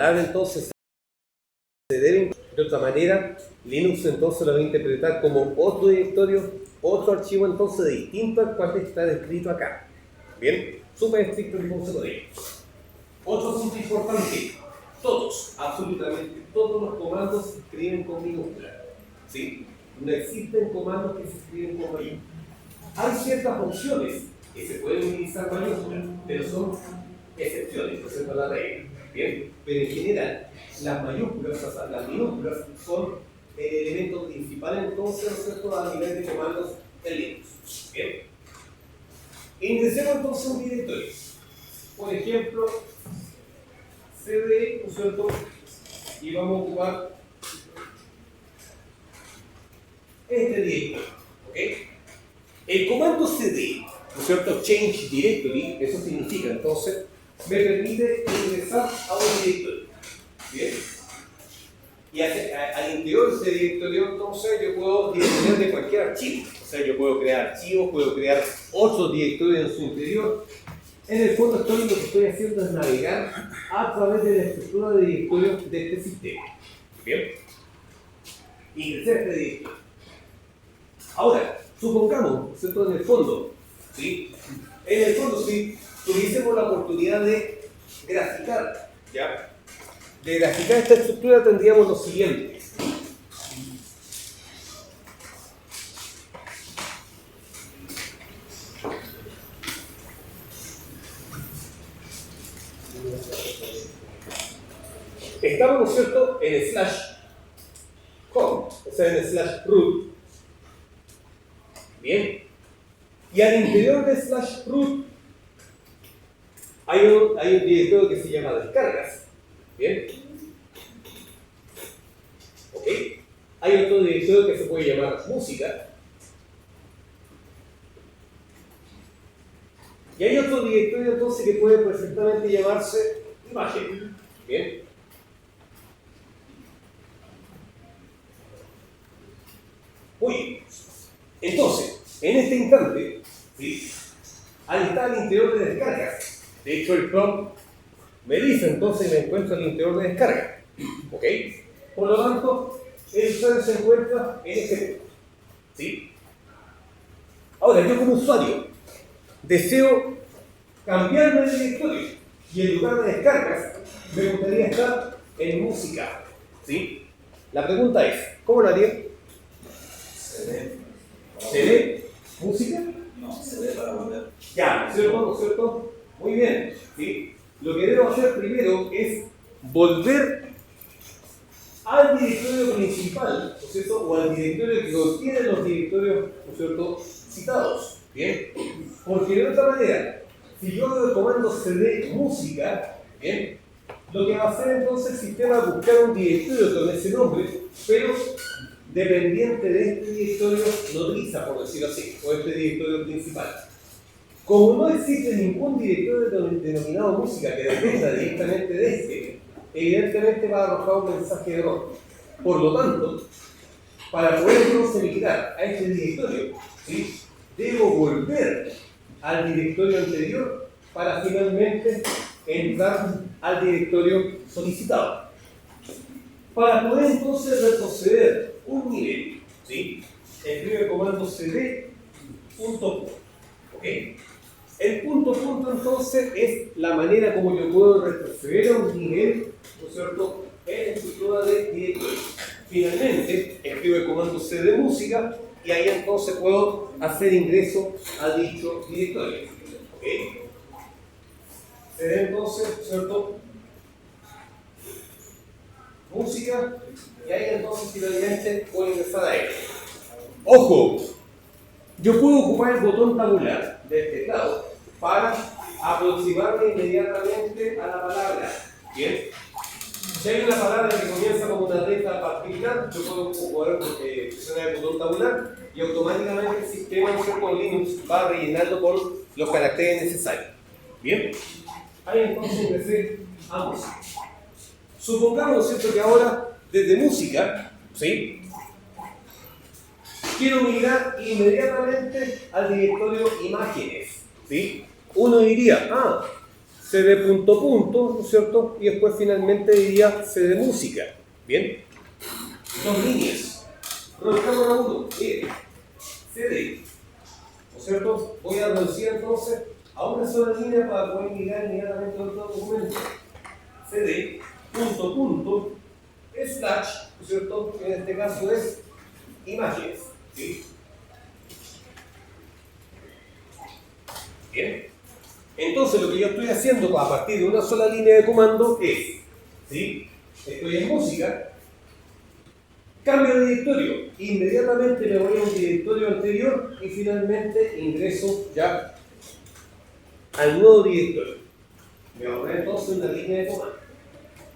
entonces se debe, de otra manera, Linux entonces lo va a interpretar como otro directorio, otro archivo entonces distinto al cual está descrito acá. Bien, súper estricto el concepto de ello. Otro punto importante, todos, absolutamente todos los comandos se escriben con minúsculas. ¿Sí? No existen comandos que se escriben con mayúsculas. Hay ciertas opciones que se pueden utilizar mayúsculas, pero son excepciones, no es la regla. Bien, pero en general, las mayúsculas, o sea, las minúsculas, son el elemento principal entonces, ¿cierto?, a nivel de comandos en Linux. Bien, ingresemos entonces a un directorio. Por ejemplo, cd, ¿no es cierto?, y vamos a ocupar este directorio. ¿Ok? El comando cd, ¿no es cierto?, change directory, eso significa entonces, me permite ingresar a un directorio. Bien. Y al interior de ese directorio, entonces, yo puedo disponer de cualquier archivo. O sea, yo puedo crear archivos, puedo crear otros directorios en su interior. En el fondo, lo que estoy haciendo es navegar a través de la estructura de directorios de este sistema. Bien. Ingresar a este directorio. Ahora, supongamos, ¿cierto?, en el fondo, ¿sí? En el fondo, si tuviésemos la oportunidad de graficar, ¿ya? De graficar esta estructura tendríamos lo siguiente. Estamos, ¿no es cierto?, en el /home, o sea, en el /root. Bien. Y al interior del /root hay un directorio que se llama descargas. Bien. ¿Ok? Hay otro directorio que se puede llamar música. Y hay otro directorio entonces que puede perfectamente llamarse imagen. Bien. Muy bien. Entonces, en este instante, ¿sí?, ahí está el interior de descargas. De hecho, el prompt me dice entonces me encuentro en el interior de descarga. ¿Ok? Por lo tanto, el usuario se encuentra en este punto. ¿Sí? Ahora, yo como usuario deseo cambiarme de directorio y en lugar de descargas me gustaría estar en música. ¿Sí? La pregunta es, ¿cómo lo haría? ¿CD? ¿Música? No, CD para volver. Ya, ¿no es cierto? Muy bien. ¿Sí? Lo que debo hacer primero es volver al directorio principal, ¿no es cierto?, o al directorio que contiene los directorios, ¿no es cierto?, citados. Bien. Porque de otra manera, si yo doy el comando cd música, bien, lo que va a hacer entonces el sistema es buscar un directorio con ese nombre, pero dependiente de este directorio nodriza, por decirlo así, o este directorio principal. Como no existe ningún directorio denominado música que dependa directamente de este, evidentemente va a arrojar un mensaje de error. Por lo tanto, para poder entonces migrar a este directorio, ¿sí?, debo volver al directorio anterior para finalmente entrar al directorio solicitado. Para poder entonces retroceder un nivel, ¿sí?, escribe el comando cd punto. ¿Ok? El punto entonces es la manera como yo puedo retroceder a un nivel, ¿no es cierto?, en la estructura de directorio. Finalmente, escribo el comando cd música y ahí entonces puedo hacer ingreso a dicho directorio. ¿Ok? Cd entonces, ¿cierto?, música, y ahí entonces finalmente puedo ingresar a él. ¡Ojo! Yo puedo ocupar el botón tabular del teclado para aproximarme inmediatamente a la palabra. ¿Bien? Si hay una palabra que comienza como una letra particular, yo puedo presionar el botón tabular y automáticamente el sistema con Linux va a rellenarlo con los caracteres necesarios. ¿Bien? Ahí entonces ingresé a música. Supongamos, ¿cierto?, que ahora desde música, ¿sí?, quiero migrar inmediatamente al directorio imágenes. ¿Sí? Uno diría, cd punto punto, ¿no es cierto? Y después finalmente diría cd música. Bien. Dos líneas. Cámara 1, cd. ¿No es cierto? Voy a reducir entonces a una sola línea para poder mirar inmediatamente el otro documento. cd punto punto slash, ¿no es cierto? En este caso es imágenes. ¿Sí? Bien. Entonces lo que yo estoy haciendo a partir de una sola línea de comando es, ¿sí? Estoy en música, cambio de directorio, inmediatamente me voy a un directorio anterior y finalmente ingreso ya al nuevo directorio. Me ahorré entonces una línea de comando.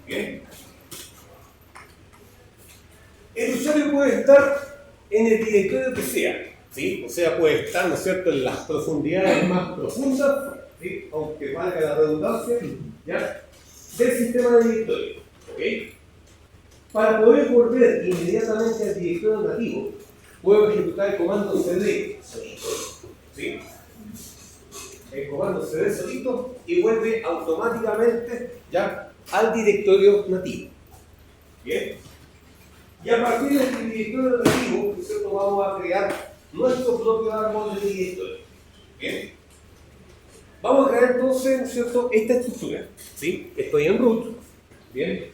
Bien. El usuario puede estar en el directorio que sea, ¿sí? O sea, puede estar, ¿no es cierto?, en las profundidades más profundas, ¿sí? Aunque valga la redundancia, ¿ya?, del sistema de directorio. ¿Ok? Para poder volver inmediatamente al directorio nativo, puedo ejecutar el comando cd solito, ¿sí? El comando cd solito y vuelve automáticamente ya al directorio nativo. Bien. Y a partir del directorio nativo, nosotros vamos a crear nuestro propio árbol de directorio. Bien. Vamos a crear entonces, ¿no es cierto?, esta estructura. ¿Sí? Estoy en root. Bien.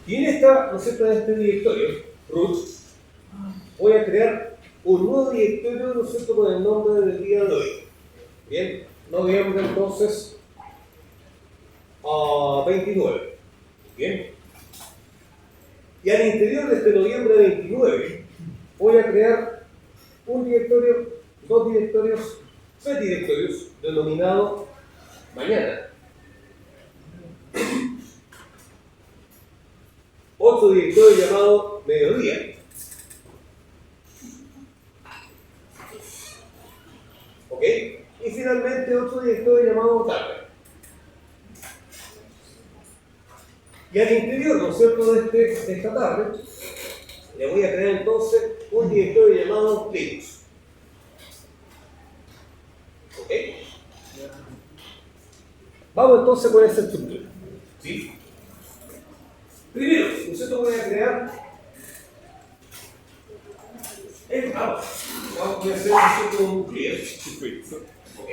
Y en esta, ¿no es cierto?, en este directorio, root, voy a crear un nuevo directorio, ¿no es cierto?, con el nombre del día de hoy. Bien. Noviembre entonces 29. Bien. Y al interior de este noviembre 29 voy a crear un directorio, dos directorios, tres directorios denominados mañana. Otro directorio llamado mediodía. ¿Ok? Y finalmente otro directorio llamado tarde. Y al interior, ¿no es cierto?, de esta tarde, le voy a crear entonces un directorio llamado Linux. ¿Ok? Vamos entonces con esa estructura. ¿Sí? Primero, ¿no es cierto?, voy a crear el vamos a hacer, ¿no es cierto?, un clear. ¿Ok?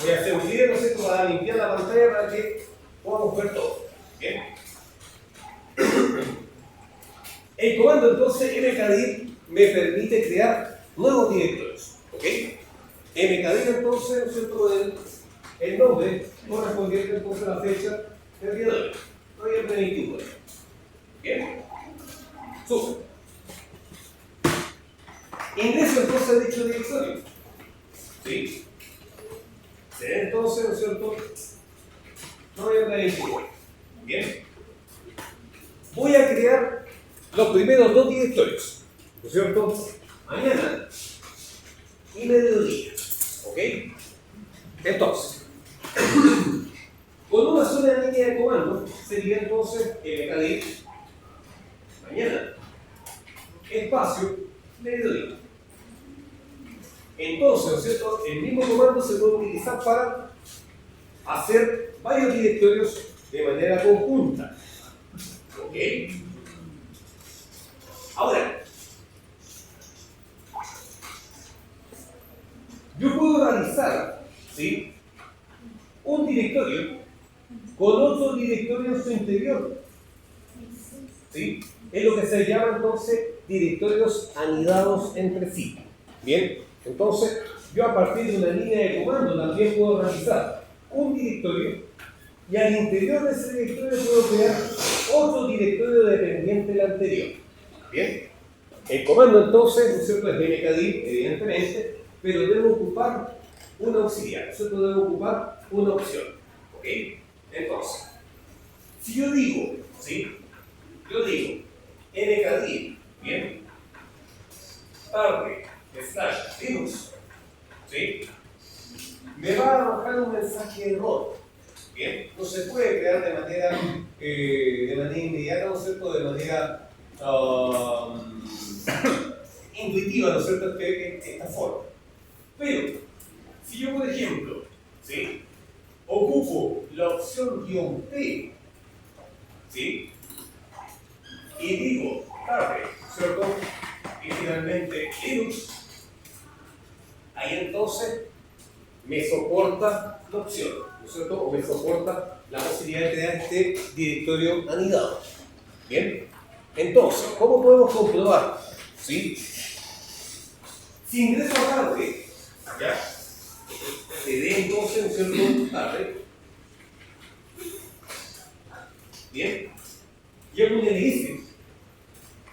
Voy a hacer un clear, ¿no es cierto?, para limpiar la pantalla para que podamos ver todo. Bien. El comando entonces mkdir me permite crear nuevos directorios. ¿Ok? Mkdir entonces, ¿no es cierto?, con el nombre correspondiente entonces a la fecha del día de hoy, noviembre 29. Bien. Súper. Ingreso entonces a dicho directorio. ¿Sí? Será entonces, ¿no es cierto?, noviembre 29. Bien. Voy a crear los primeros dos directorios, ¿no es cierto?, mañana y mediodía. ¿Ok? Entonces, con una sola línea de comando sería entonces mkdir mañana, espacio, mediodía. Entonces, ¿no es cierto?, el mismo comando se puede utilizar para hacer varios directorios de manera conjunta. ¿Ok? Ahora, yo puedo realizar, ¿sí?, un directorio con otro directorio en su interior. ¿Sí? Es lo que se llama entonces directorios anidados entre sí. Bien, entonces yo a partir de una línea de comando también puedo realizar un directorio y al interior de ese directorio puedo crear otro directorio dependiente del anterior. Bien, el comando entonces, ¿no es cierto?, es mkdir, evidentemente, pero debo ocupar una auxiliar, ¿no es cierto?, debo ocupar una opción. ¿Ok? Entonces, si yo digo, ¿sí?, yo digo mkdir, bien, tarde, slash Linux, ¿sí?, me va a arrojar un mensaje de error. Bien, no se puede crear de manera inmediata, ¿no es cierto?, de manera intuitiva, ¿no es cierto?, esta forma. Pero, si yo, por ejemplo, ¿sí?, ocupo la opción "P", ¿sí?, y digo tarde, ¿cierto?, y finalmente Linux, ahí entonces me soporta la opción, ¿no es cierto?, o me soporta la posibilidad de crear este directorio anidado. Bien, entonces, ¿cómo podemos comprobar? ¿Sí? Si ingreso a tarde, ¿ya?, le dé entonces un cierto tarde. Bien, y algo me dice,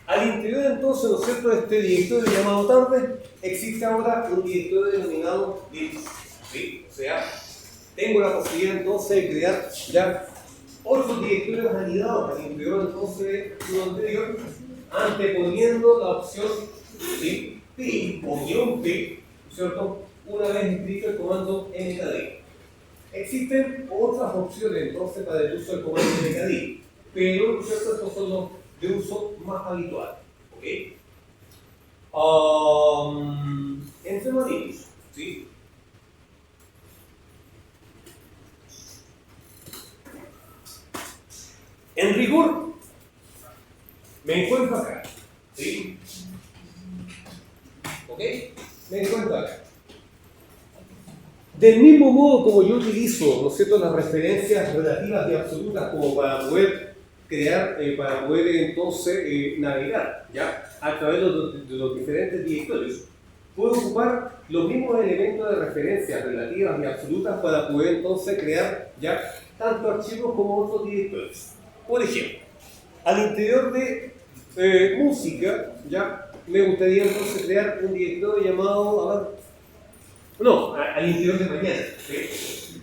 al interior entonces, ¿no es cierto?, de este directorio llamado tarde, existe ahora un directorio denominado Linux. ¿Sí? O sea, tengo la posibilidad entonces de crear ya otros directorios anidados al interior entonces de uno anterior, anteponiendo la opción, ¿sí?, P o "P", ¿cierto?, una vez escrito el comando mkd. Existen otras opciones entonces para el uso del comando mkd, pero ¿cierto?, estos son los de uso más habitual. ¿Ok? Entremos a Linux, ¿sí? En rigor, me encuentro acá, ¿sí? ¿Ok? Me encuentro acá. Del mismo modo como yo utilizo, ¿no es cierto?, las referencias relativas y absolutas como para poder crear, para poder entonces navegar, ¿ya?, a través de los diferentes directorios, puedo ocupar los mismos elementos de referencias relativas y absolutas para poder entonces crear, ¿ya?, tanto archivos como otros directorios. Por ejemplo, al interior de música, ¿ya?, me gustaría entonces crear un directorio llamado, a ver, no, al interior de mañana, ¿sí?,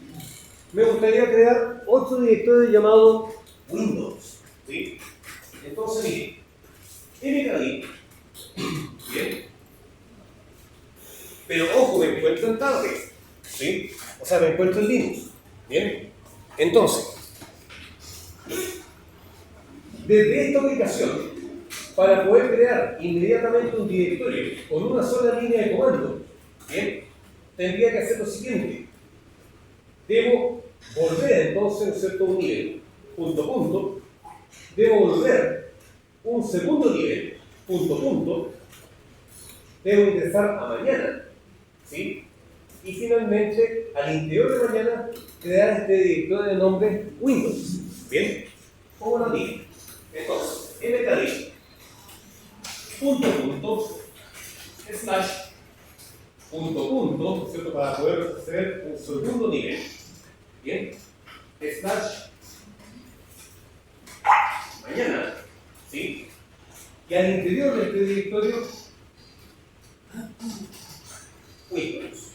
me gustaría crear otro directorio llamado Windows, ¿sí? Entonces, miren, mkd, bien, pero ojo, me encuentro en tarde, ¿sí?, o sea, me encuentro en Linux, bien. Entonces, desde esta ubicación, para poder crear inmediatamente un directorio con una sola línea de comando, bien, tendría que hacer lo siguiente. Debo volver entonces, ¿no es cierto?, un nivel, punto, punto. Debo volver un segundo nivel, punto, punto. Debo ingresar a mañana, ¿sí? Y finalmente, al interior de mañana, crear este directorio de nombre Windows. ¿Bien? ¿Cómo lo digo? Entonces, mkd, punto, punto, slash, punto, punto, ¿no es cierto?, para poder hacer un segundo nivel. Bien, slash, mañana, ¿sí? Y al interior de este directorio, Windows.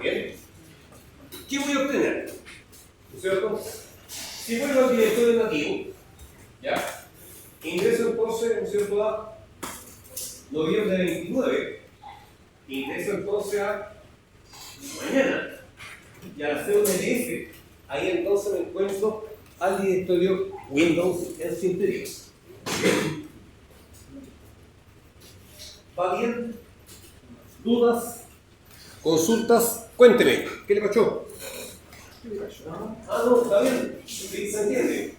Bien, ¿qué voy a obtener? ¿No es cierto? Si vuelvo al directorio nativo, ¿ya?, ingreso entonces, ¿no es cierto?, a noviembre 29, ingreso entonces a mañana, y al hacer un ls, ahí entonces me encuentro al directorio Windows en su interior. Bien. ¿Va bien? ¿Dudas? ¿Consultas? Cuénteme, ¿qué le pasó? Ah, no, está bien, sí, se entiende.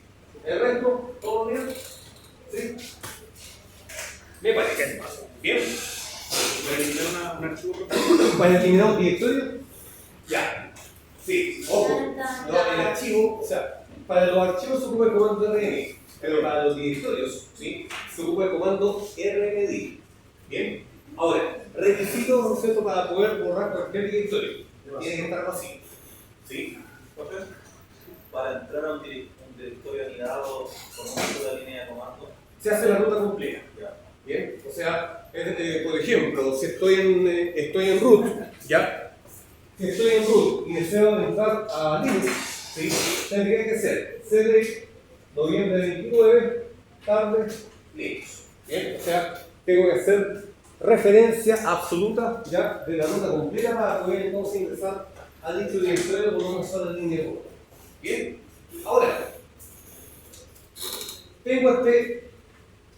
¿El resto, todo bien? ¿Sí? Me parece que es más. ¿Bien? ¿Para eliminar un archivo? ¿Para eliminar un directorio? Ya. Sí, ojo. No, el archivo, o sea, para los archivos se ocupa el comando rm, pero para los directorios, ¿sí?, se ocupa el comando rmd. ¿Bien? Ahora, requisitos, ¿no es cierto?, para poder borrar cualquier directorio. Tiene que estar vacío. ¿Sí? Para entrar a un directorio anidado con una sola línea de comando. Se hace la ruta completa. Bien, o sea, por ejemplo, si estoy en root, ¿ya? Si estoy en root y deseo entrar a Linux, ¿sí?, tendría que ser cd noviembre 29, tarde, Linux. Bien, o sea, tengo que hacer referencia absoluta, ¿ya?, de la ruta completa para poder entonces ingresar a dicho directorio con una sola línea de comando. Bien, ahora, tengo este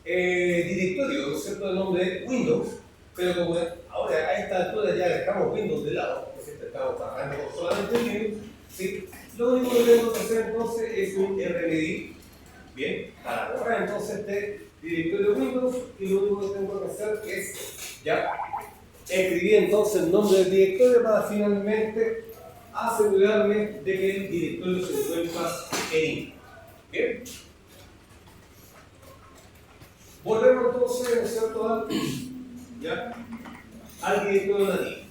directorio, ¿no es cierto?, de nombre Windows, Pero como ahora a esta altura ya dejamos Windows de lado, es decir, estamos trabajando con solamente Linux, ¿sí? Lo único que tenemos que hacer entonces es un RMD, bien, para borrar entonces este directorio Windows, y lo único que tengo que hacer es ya escribir entonces el nombre del directorio para finalmente asegurarme de que el directorio se encuentra en. Bien. Volvemos entonces, ¿no es cierto?, al directorio nativo.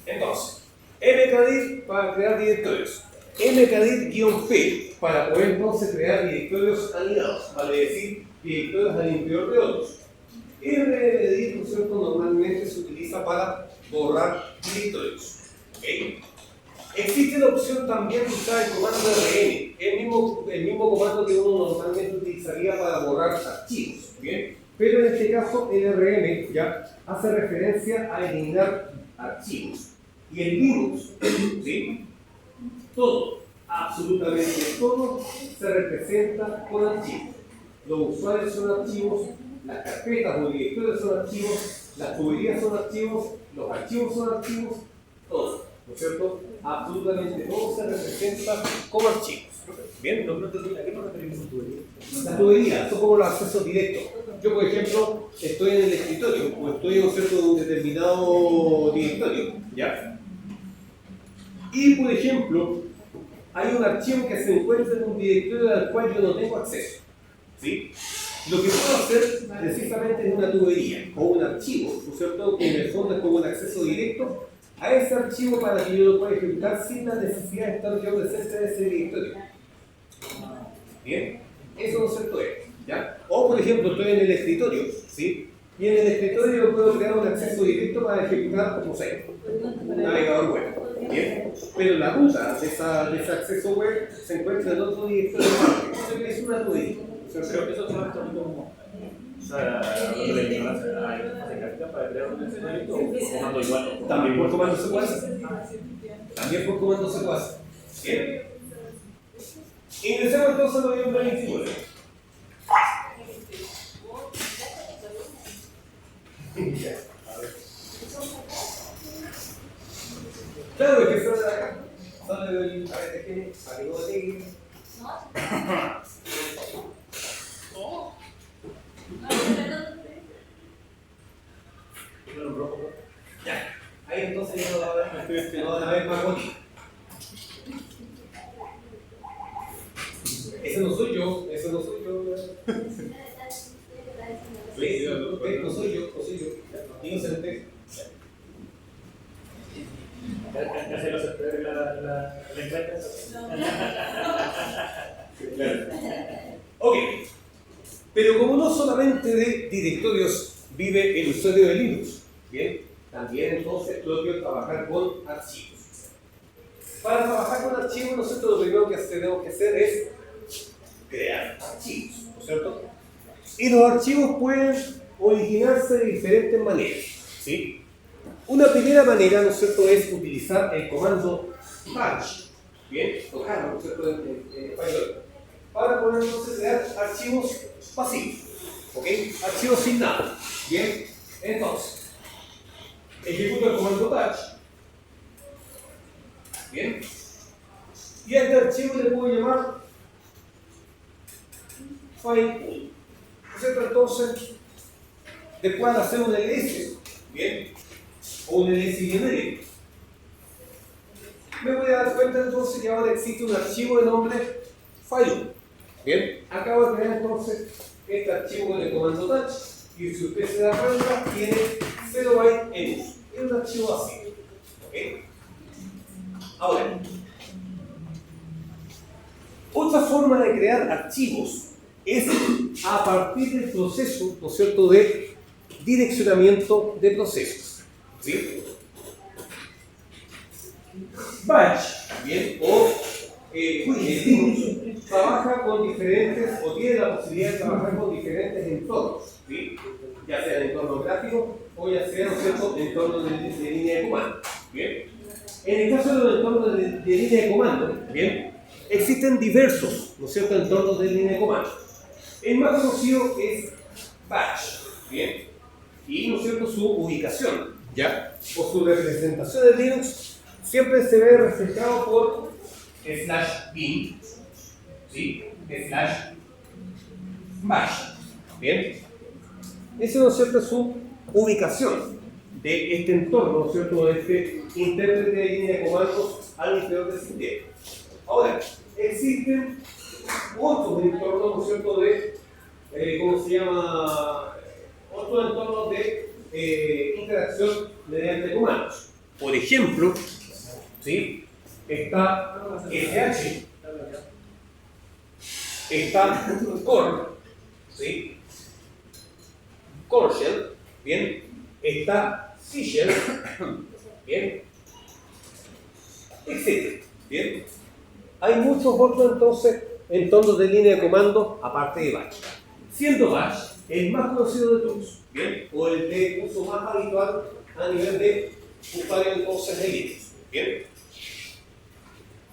Entonces, mkdir para crear directorios. mkdir-p para poder entonces crear directorios anidados, vale decir, directorios al interior de otros. rmdir, ¿no es cierto?, normalmente se utiliza para borrar directorios. ¿Okay? Existe la opción también de usar el comando rm, el mismo comando que uno normalmente utilizaría para borrar archivos, ¿bien? Pero en este caso el rm ya hace referencia a eliminar archivos. Y en Linux, ¿sí?, todo, absolutamente todo, se representa con archivos. Los usuarios son archivos, las carpetas o directorios son archivos, las tuberías son archivos, los archivos son archivos, todo, ¿no es cierto? Absolutamente todo se representa como archivos. ¿Bien? ¿A qué nos referimos con tubería? Las tuberías son como los accesos directos. Yo, por ejemplo, estoy en el escritorio o estoy, ¿no es cierto?, en un determinado directorio, ¿ya? Y, por ejemplo, hay un archivo que se encuentra en un directorio al cual yo no tengo acceso, ¿sí? Lo que puedo hacer precisamente es una tubería o un archivo, ¿no es cierto?, que en el fondo es como un acceso directo a ese archivo para que yo lo pueda ejecutar sin la necesidad de estar yo presente en ese directorio. Bien, eso no es cierto es, ¿ya? O por ejemplo, estoy en el escritorio, ¿sí? Y en el escritorio yo puedo crear un acceso directo para ejecutar, no sé, un navegador web, ¿bien? Pero la ruta de ese acceso web se encuentra en otro directorio, entonces es una tubería. Creo que eso es como. O sea, hace carita para crear un escenario o comando igual. También por comando secuencia. También por comando secuencia. Bien. Ingresemos entonces a noviembre 29. Claro, es que sale de acá. Sale del ARTG, salió de aquí. Ya. Ahí entonces ya no van a ver más bonito. Ese no soy yo, ese no soy yo. No soy yo. Inocente. Casi no se puede la Claro. Ok. Pero como no solamente de directorios vive el usuario de Linux, bien, también entonces es propio trabajar con archivos. Para trabajar con archivos, nosotros lo primero que tenemos que hacer es crear archivos, ¿no es cierto? Y los archivos pueden originarse de diferentes maneras, ¿sí? Una primera manera, ¿no es cierto?, es utilizar el comando batch, bien, tocarlo, ¿no es cierto?, en español, para poder entonces crear archivos pasivos, ¿ok? Archivos sin nada, bien. Entonces, ejecuto el comando batch, bien, y a este archivo le puedo llamar file1, ¿no es cierto? Entonces, después de hacer un ls, bien, o un ls genérico, me voy a dar cuenta entonces que ahora existe un archivo de nombre file1. Bien, acabo de crear entonces este archivo con el comando touch, y si usted se da cuenta, tiene 0 bytes en uso. Es un archivo así. ¿Ok? Ahora, otra forma de crear archivos es a partir del proceso, ¿no es cierto?, de direccionamiento de procesos. ¿Sí? Batch, bien, o Linux trabaja con diferentes, o tiene la posibilidad de trabajar con diferentes entornos, ¿sí? Ya sea en entorno gráfico o ya sea, ¿no es cierto?, entorno de línea de comando. ¿Bien? En el caso de los entornos de línea de comando, ¿bien?, existen diversos, ¿no es cierto?, entornos de línea de comando. El más conocido es Batch, ¿bien? y, ¿no es cierto?, su ubicación, ¿ya? O su representación de Linux siempre se ve reflejado por /bin, ¿sí? /bash, ¿bien? Esa, ¿no es cierto?, es su ubicación de este entorno, ¿no es cierto?, de este intérprete de línea de comandos al interior del sistema. Ahora, existen otros entornos, ¿no es cierto?, de, ¿cómo se llama?, otros entornos de interacción mediante comandos. Por ejemplo, ¿sí?, está SH, está core, ¿sí?, core shell, bien, está C shell, bien, etc. Bien. Hay muchos otros entonces entornos de línea de comando aparte de Bash. Siendo Bash el más conocido de todos, bien, o el de uso más habitual a nivel de usuario entonces de Linux, bien.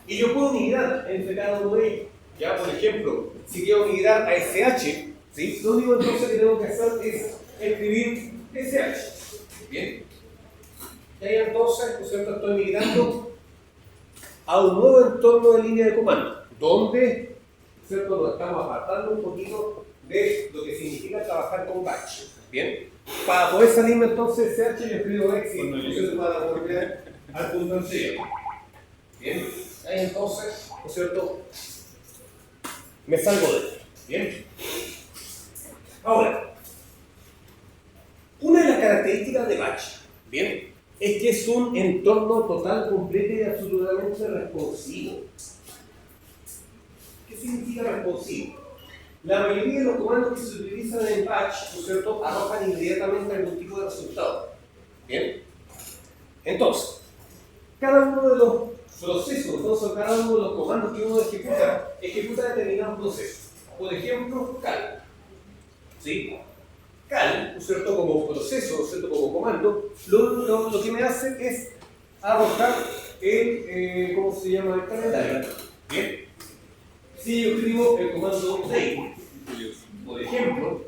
Y yo puedo migrar entre cada uno de ellos. Ya, por ejemplo, si quiero migrar a SH, ¿sí?, lo único entonces que tengo que hacer es escribir SH. Bien. Y ahí entonces, ¿no es cierto?, estoy migrando a un nuevo entorno de línea de comando, donde, ¿no es cierto?, nos estamos apartando un poquito de lo que significa trabajar con Bash. Bien. Para poder salirme entonces SH, yo escribo exit, ¿no es cierto?, para volver al punto anterior. Bien. Ahí entonces, ¿no es cierto?, me salgo de él. Bien. Ahora, una de las características de Bash, bien, es que es un entorno total, completo y absolutamente responsivo. ¿Qué significa responsivo? La mayoría de los comandos que se utilizan en Bash, ¿no es cierto?, arrojan inmediatamente algún tipo de resultado. Bien. Entonces, cada uno de los procesos, entonces cada uno de los comandos que uno ejecuta determinados procesos. Por ejemplo, cal. ¿Sí? Cal, ¿no es cierto?, como proceso, ¿no es cierto?, como comando, lo que me hace es arrojar el, ¿cómo se llama?, el calendario. Bien. Si yo escribo el comando date, por ejemplo,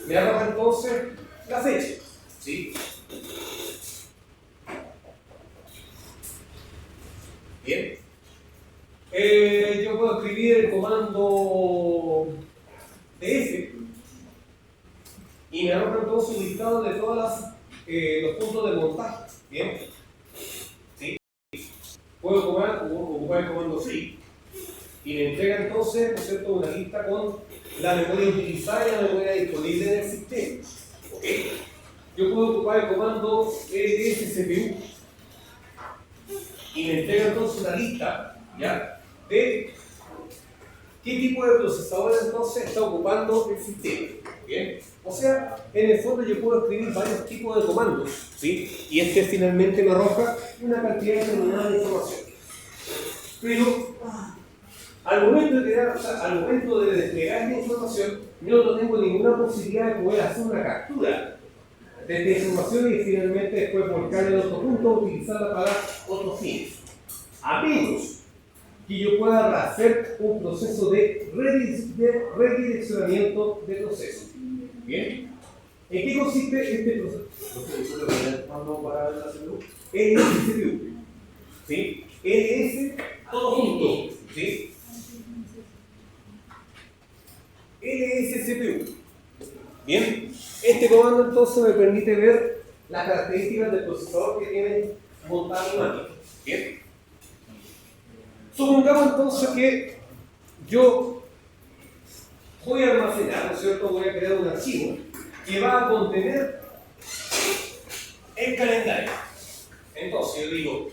me arroja entonces la fecha. ¿Sí? Bien. Yo puedo escribir el comando df y me arroja entonces un listado de todos los puntos de montaje. Bien. ¿Sí? Puedo ocupar el comando free y me entrega entonces, ¿no es cierto?, una lista con la memoria utilizada y la memoria disponible en el sistema. ¿Ok? Yo puedo ocupar el comando lscpu y me entrega entonces una lista, ¿ya?, de qué tipo de procesador entonces está ocupando el sistema. ¿Bien? O sea, en el fondo yo puedo escribir varios tipos de comandos, ¿sí?, y este finalmente me arroja una cantidad determinada de información. Pero al momento de desplegar esta información, yo no tengo ninguna posibilidad de poder hacer una captura de esta información y finalmente después volcarla en otro punto o utilizarla para otros fines. A menos que yo pueda hacer un proceso de redireccionamiento de procesos. ¿Bien? ¿En qué consiste este proceso? Para la CPU. LSCPU. ¿Sí? LS, todo junto. ¿Sí? LSCPU. Bien. Este comando entonces me permite ver las características del procesador que tiene montado en máquina. Bien. Supongamos entonces que yo voy a almacenar, ¿no es cierto?, voy a crear un archivo que va a contener el calendario. Entonces yo digo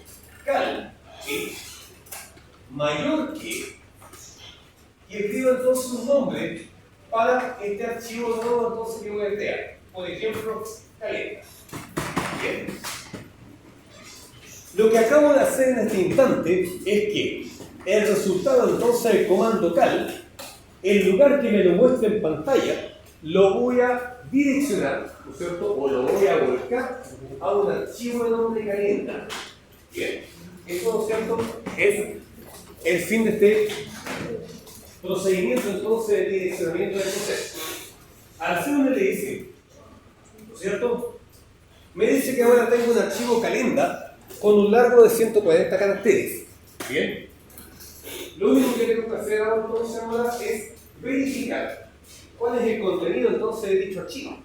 cal, ¿sí?, mayor que, y escribo entonces un nombre para este archivo nuevo entonces que voy a crear. Por ejemplo, calenda. Bien. Lo que acabo de hacer en este instante es que el resultado entonces del comando cal, en lugar que me lo muestre en pantalla, lo voy a direccionar, ¿no es cierto?, o lo voy a volcar a un archivo de nombre calenda. Bien. Eso, ¿no es cierto?, es el fin de este procedimiento entonces de direccionamiento del proceso. Al hacer un LS, ¿no es es cierto? Me dice que ahora tengo un archivo calenda con un largo de 140 caracteres. Bien. Lo único que tengo que hacer ahora es verificar cuál es el contenido entonces de dicho archivo.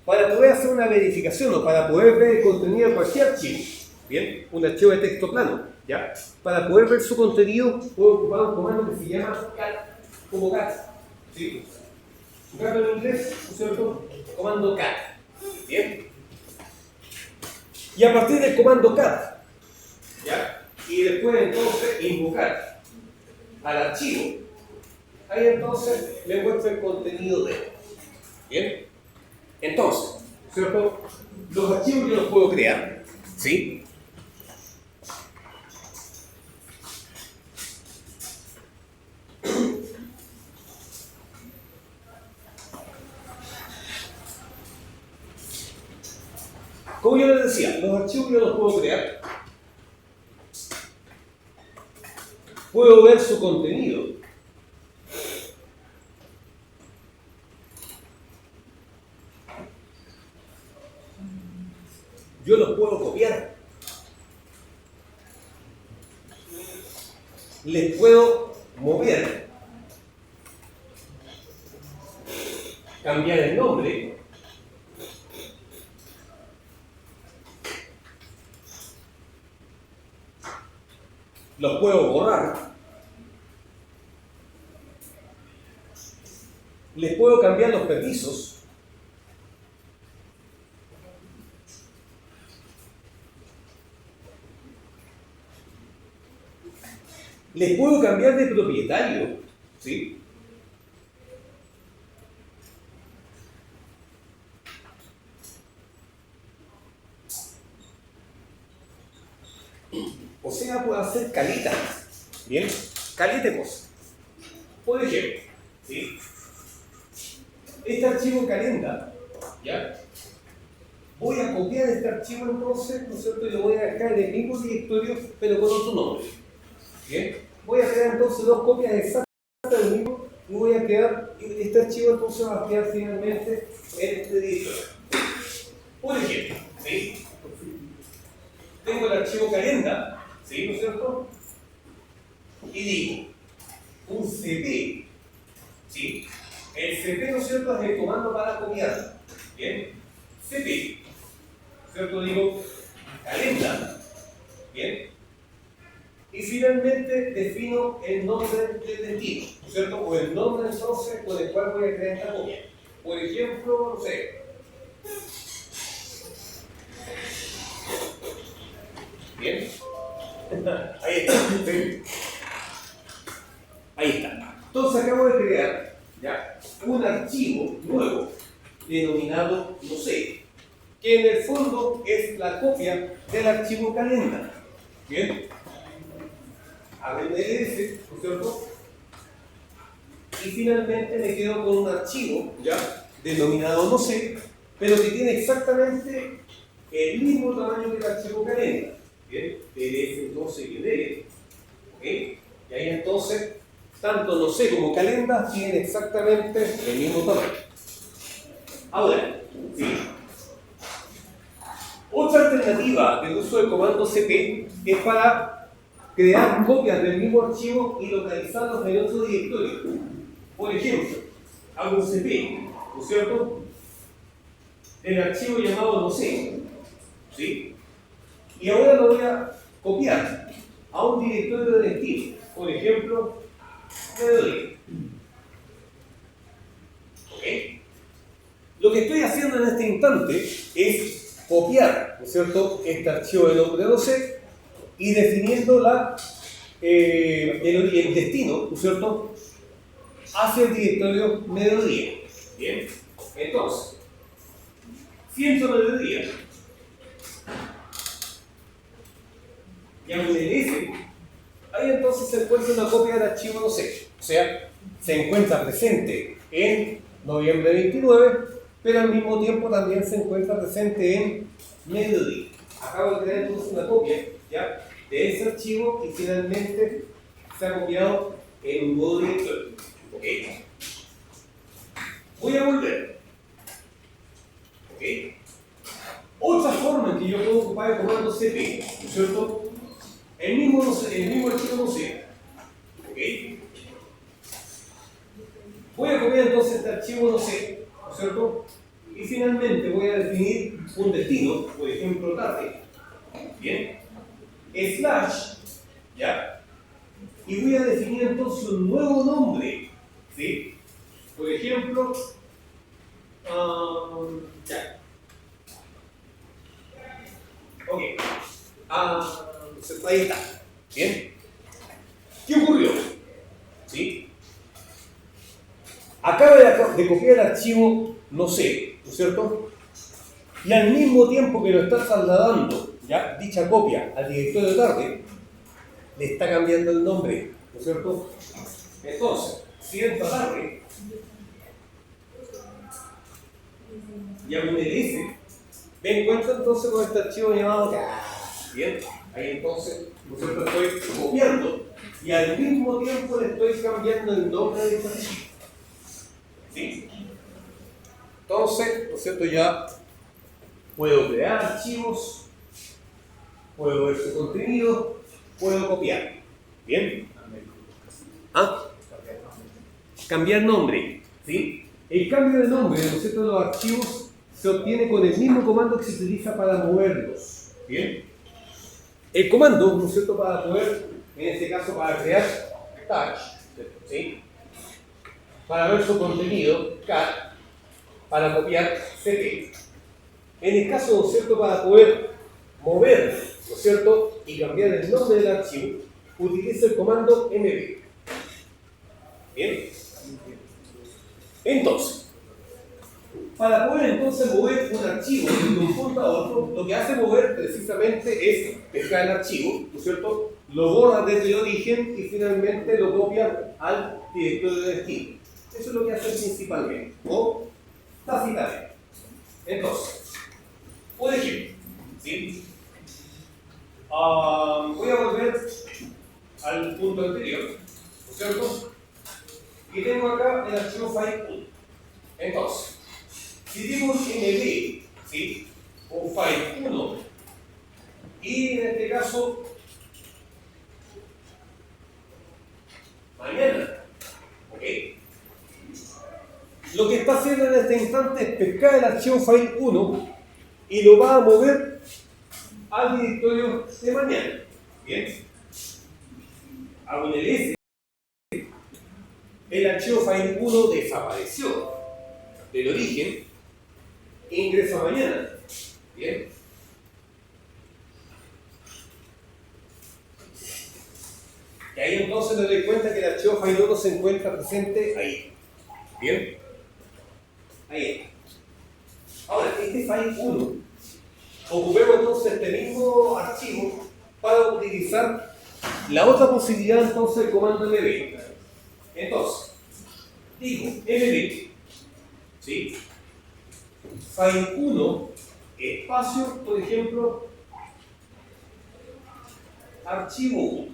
Para poder hacer una verificación o para poder ver el contenido de cualquier archivo, bien, un archivo de texto plano, ¿ya? Para poder ver su contenido puedo ocupar un comando que se llama cat, como cat, ¿sí? Cat en inglés, ¿no es cierto? Comando cat, ¿bien? Y a partir del comando cat, ¿ya? Y después entonces invocar al archivo, ahí entonces le muestro el contenido de él, ¿bien? Entonces, ¿cierto? Los archivos yo los puedo crear, ¿sí? Como yo les decía, los archivos yo los puedo crear. Puedo ver su contenido. Yo los puedo copiar. Les puedo mover. Cambiar el nombre. Los puedo borrar. Les puedo cambiar los permisos. Les puedo cambiar de propietario, ¿sí? O sea, puedo hacer calitas, ¿bien? Calita de cosas. Por ejemplo, ¿sí? Este archivo calenda, ¿ya? Voy a copiar este archivo entonces, ¿no es cierto? Y lo voy a dejar en el mismo directorio, pero con otro nombre. ¿Bien? Voy a crear entonces dos copias exactas del mismo y voy a crear, este archivo entonces va a quedar finalmente en este directorio. Por ejemplo, ¿sí? Tengo el archivo calenda, ¿sí? ¿No es cierto? Y digo, un cp, ¿sí? El cp, ¿no es cierto?, es el comando para copiar. ¿Bien? cp, ¿cierto? Digo, calenda, ¿bien? Y finalmente defino el nombre del destino, ¿no es cierto? O el nombre entonces con el cual voy a crear esta copia. Por ejemplo, no sé. ¿Bien? Ahí está. ¿Sí? Ahí está. Entonces acabo de crear, ¿ya?, un archivo nuevo denominado no sé, que en el fondo es la copia del archivo calenda. ¿Bien? Abro el DLS, ¿no es cierto? Y finalmente me quedo con un archivo, ¿ya?, denominado no sé, pero que tiene exactamente el mismo tamaño que el archivo calenda. ¿Bien? PDF entonces y DL. ¿Ok? Y ahí entonces, tanto no sé como calenda tienen exactamente el mismo tamaño. Ahora, ¿sí?, otra alternativa del uso del comando cp es para crear copias del mismo archivo y localizarlos en otro directorio. Por ejemplo, hago un cp, ¿no es cierto?, del archivo llamado no sé, ¿sí? Y ahora lo voy a copiar a un directorio de destino, por ejemplo, mediodía. ¿Ok? Lo que estoy haciendo en este instante es copiar, ¿no es cierto?, este archivo de nombre no sé y definiendo el destino, ¿no es cierto?, hacia el directorio mediodía. Bien, entonces, si entro mediodía y hago un ls, ahí entonces se encuentra una copia del archivo no sé, o sea, se encuentra presente en noviembre 29, pero al mismo tiempo también se encuentra presente en mediodía. Acabo de crear entonces una copia, ¿ya?, de ese archivo y finalmente se ha copiado en un nuevo directorio. ¿Ok? Voy a volver. ¿Ok? forma en que yo puedo ocupar el comando cp, ¿no es cierto? El mismo archivo no sé. ¿Ok? Voy a copiar entonces este archivo no sé, ¿no es cierto? Y finalmente voy a definir un destino, por ejemplo, tarde. Bien. Slash, ¿ya? Y voy a definir entonces un nuevo nombre, ¿sí? Por ejemplo, ya. Ok. Ahí está. Bien. ¿Qué ocurrió? ¿Sí? Acaba de copiar el archivo no sé, ¿no es cierto? Y al mismo tiempo que lo está trasladando, ¿ya? Dicha copia al directorio de tarde, le está cambiando el nombre, ¿no es cierto? Entonces, si entra tarde y hago un ls, me encuentro entonces con este archivo llamado car. Bien, ahí entonces, ¿no es cierto? Estoy copiando y al mismo tiempo le estoy cambiando el nombre de este archivo. ¿Sí? Entonces, ¿no es cierto? Ya puedo crear archivos, puedo ver su contenido, puedo copiar. ¿Bien? ¿Ah? Cambiar nombre. ¿Sí? El cambio de nombre, ¿no es cierto?, de los archivos se obtiene con el mismo comando que se utiliza para moverlos. ¿Bien? El comando, ¿no es cierto?, para poder, en este caso, para crear touch, ¿sí? Para ver su contenido, cat, para copiar cp. En el caso, ¿no es cierto?, para poder mover, ¿no es cierto?, y cambiar el nombre del archivo, utiliza el comando mv. Bien. Entonces, para poder entonces mover un archivo de un punto a otro, lo que hace mover precisamente es pescar el archivo, ¿no es cierto?, lo borra desde el origen y finalmente lo copia al directorio de destino. Eso es lo que hace principalmente, o tácitamente. Entonces, por ejemplo, ¿sí? Voy a volver al punto anterior, ¿no es cierto? Y tengo acá el archivo file1. Entonces, si digo mv, ¿sí?, o file1, y en este caso, mañana, ¿ok? Lo que está haciendo en este instante es pescar el archivo file1 y lo va a mover al directorio de mañana. Bien. Hago un ls. El archivo file1 desapareció del origen e ingresa a mañana. Bien. Y ahí entonces me doy cuenta que el archivo file1 se encuentra presente ahí. Bien. Ahí está. Ahora, este file1, ocupemos entonces este mismo archivo para utilizar la otra posibilidad entonces del comando mv. Entonces, digo mv, ¿sí?, file1 espacio, por ejemplo, archivo 1,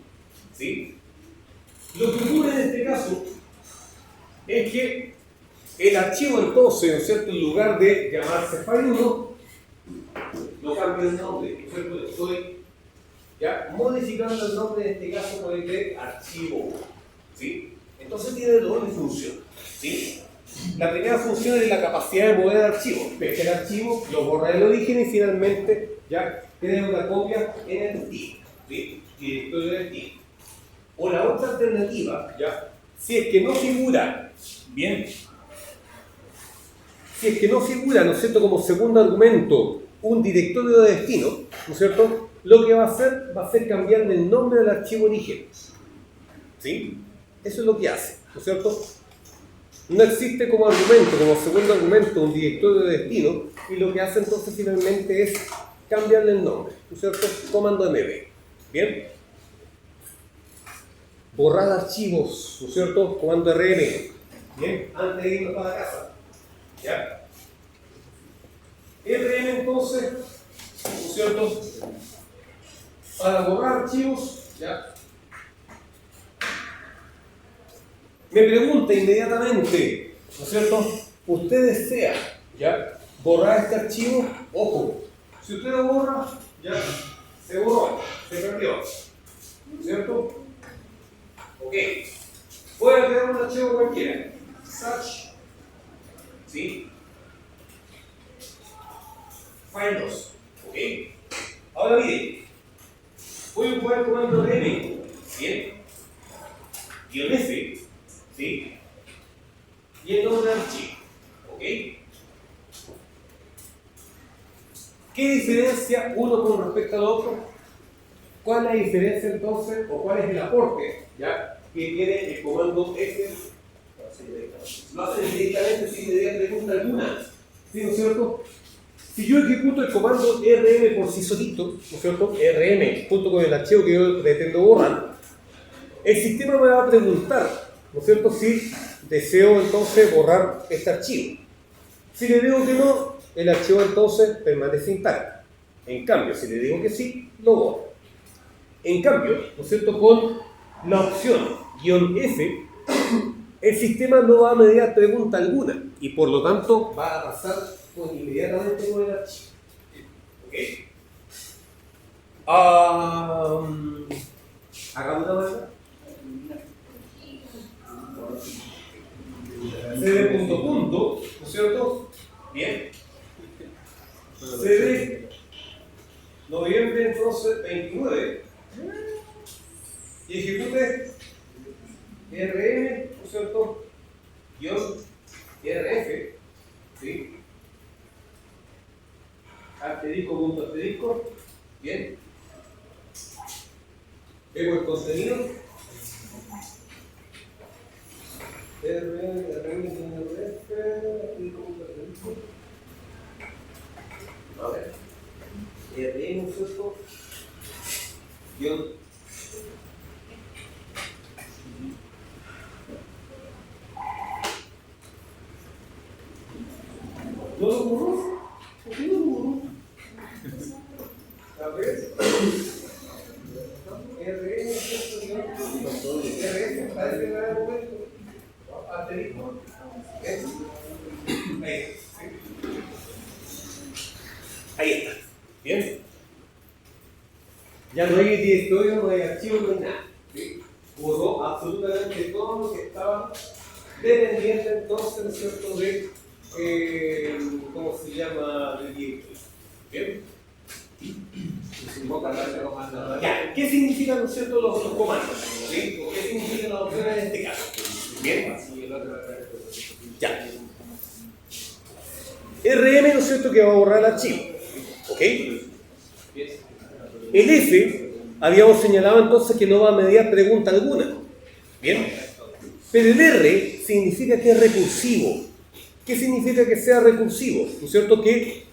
¿sí? Lo que ocurre en este caso es que el archivo entonces, ¿no es cierto?, en lugar de llamarse file1, lo cambio el nombre, ¿no es cierto? Estoy ya modificando el nombre en este caso por el de archivo 1, ¿sí? Entonces tiene doble función, ¿sí? La primera función es la capacidad de mover el archivo. Pesca el archivo, lo borra del origen y finalmente ya tiene una copia en el destino, ¿sí?, directorio de destino. O la otra alternativa, ya, si es que no figura, bien, si es que no figura, ¿no es cierto?, como segundo argumento un directorio de destino, ¿no es cierto?, lo que va a ser cambiarle el nombre del archivo origen, ¿sí? Eso es lo que hace, ¿no es cierto? No existe como argumento, como segundo argumento, un directorio de destino, y lo que hace entonces finalmente es cambiarle el nombre, ¿no es cierto? Comando mv. Bien. Borrar archivos, ¿no es cierto? Comando rm. Bien, antes de irnos para casa. ¿Ya? rm entonces, ¿no es cierto?, para borrar archivos, ¿ya? Me pregunta inmediatamente, ¿no es cierto?, ¿usted desea, ya, borrar este archivo? Ojo, Si usted lo borra, ya se borró, se perdió. ¿Cierto? Ok. Voy a crear un archivo cualquiera. Search. ¿Sí? File 2. Ok. Ahora mire. Voy a ocupar el comando rm. Bien. Guión F. ¿Sí? Y el nombre del archivo. ¿Ok? ¿Qué diferencia uno con respecto al otro? ¿Cuál es la diferencia entonces, o cuál es el aporte, ¿ya?, que tiene el comando F? Lo hace directamente sin mediar pregunta alguna. ¿Sí, no es cierto? Si yo ejecuto el comando rm por sí solito, ¿no es cierto?, rm junto con el archivo que yo pretendo borrar, el sistema me va a preguntar, ¿no es cierto?, si deseo entonces borrar este archivo. Si le digo que no, el archivo entonces permanece intacto. En cambio, si le digo que sí, lo borro. En cambio, ¿no es cierto?, con la opción "-f", el sistema no va a mediar pregunta alguna y por lo tanto va a pasar inmediatamente con el archivo. ¿Ok? Hagamos una vuelta. CD punto punto, ¿no es cierto? Bien. CD noviembre entonces 29 y ejecute rm, ¿no es cierto?, guión rf, ¿sí?, asterisco punto asterisco. Bien. Vemos el contenido. A ver, rm, ¿no es cierto?, guión ¿no lo borró? ¿Por qué no lo borró? A ver. RM, RS, parece que va a momento. Asterisco. Ahí está. Bien. Ya no hay directorio, no hay archivo, no hay nada. ¿Sí? Borró absolutamente todo lo que estaba dependiente entonces, ¿no es cierto?, de ¿cómo se llama? Del directorio. ¿Bien? Ya, ¿qué significan, ¿no es cierto?, los comandos? ¿Sí? ¿O qué significan las opciones en este caso? Bien. Ya. RM, ¿no es cierto?, que va a borrar el archivo. ¿Ok? El F, habíamos señalado entonces que no va a mediar pregunta alguna. Bien. Pero el R significa que es recursivo. ¿Qué significa que sea recursivo? ¿No es cierto?, que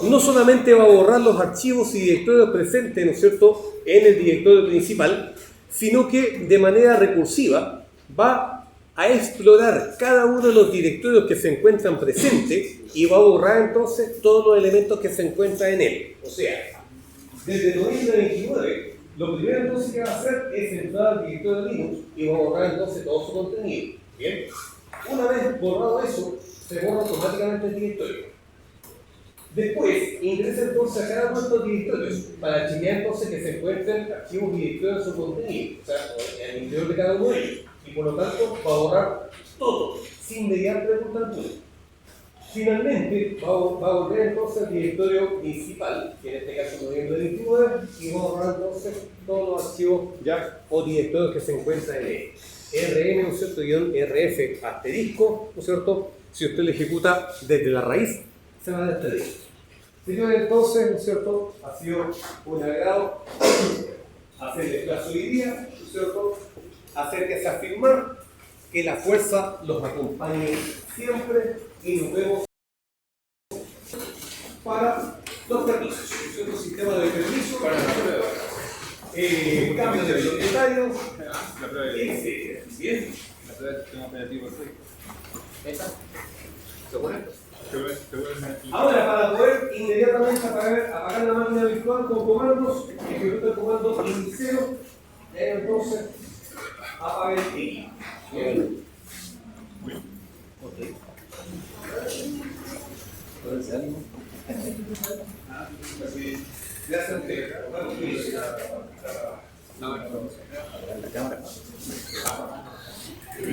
no solamente va a borrar los archivos y directorios presentes, ¿no es cierto?, en el directorio principal, sino que de manera recursiva va a explorar cada uno de los directorios que se encuentran presentes y va a borrar entonces todos los elementos que se encuentran en él. O sea, desde noviembre 29, lo primero entonces que va a hacer es entrar al directorio de Linux y va a borrar entonces todo su contenido. Bien, una vez borrado eso, se borra automáticamente el directorio. Después ingresa entonces a cada uno de estos directorios para chequear entonces que se encuentren archivos y directorios de su contenido, o sea, en el interior de cada uno de ellos, y por lo tanto va a borrar todo, sin mediar pregunta alguna. Finalmente va a volver entonces al directorio principal, que en este caso es noviembre 29, y va a borrar entonces todos los archivos ya o directorios que se encuentran en él. RM, ¿no es cierto?, guión RF asterisco, ¿no es cierto? Si usted lo ejecuta desde la raíz, se va a despedir. Señores, entonces, ¿no es cierto?, ha sido un agrado hacerles clase hoy día, ¿no es cierto?, acérquese a afirmar que la fuerza los acompañe siempre y nos vemos para los permisos, ¿no es cierto?, sistema de permiso para la prueba. Cambios de propietario, etc. Bien. La prueba del sistema operativo ¿Esta? ¿Seguro? Ahora, para poder inmediatamente apagar la máquina virtual con comandos, ejecuta el comando iniciero, entonces apague el TI. Bien. Ok. gracias a ustedes. La cámara.